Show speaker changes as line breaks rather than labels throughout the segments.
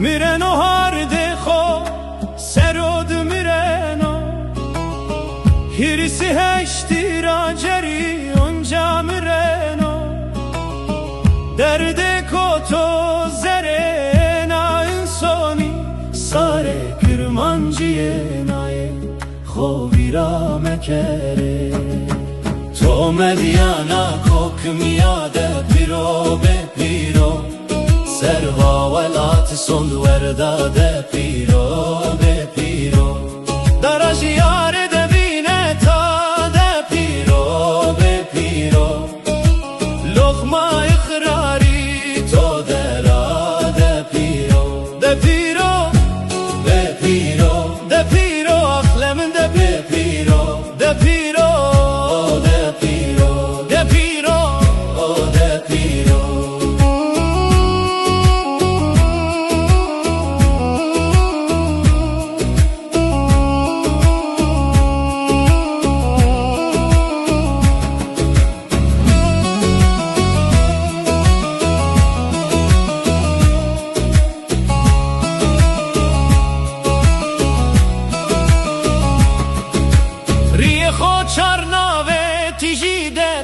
Mireno harde kho serod mireno hirisi heştira ceri onca mireno derde koto zerena insoni sare kirmanciye nae khovira mekere to mediana kokmiyade piro be piro serva velat sond verdade piro be piro daraş yare de bine ta de piro be piro lokma ikrari to dera de piro be piro de piro aklem de be piro de piro de piro de piro de piro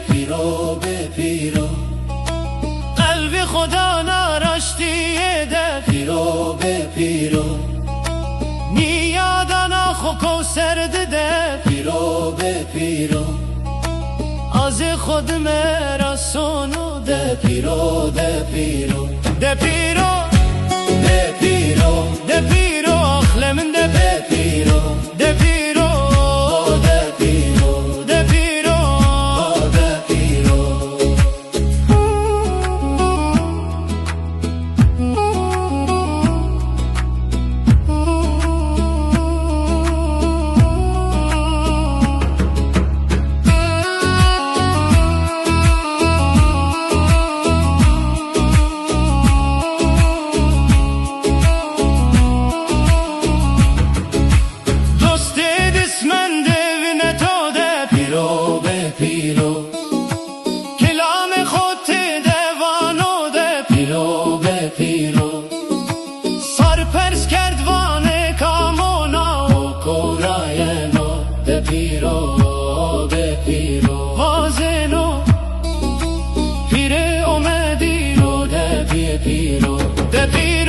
پیرو به پیرو قلب خدا نرشتیه ده پیرو به پیرو نیادانا خوکو سرد ده پیرو به پیرو از خود مرسونو ده پیرو ده پیرو ده پیرو ده پیرو ده پیرو اخلمن ده به پیرو ده پیرو پیرو کلام خود دوانو ده پیرو به پیرو سر پرس کرد وانه کامونا و کورایانو ده پیرو به پیرو وازنو پیر اومدی رو ده پیرو ده پیرو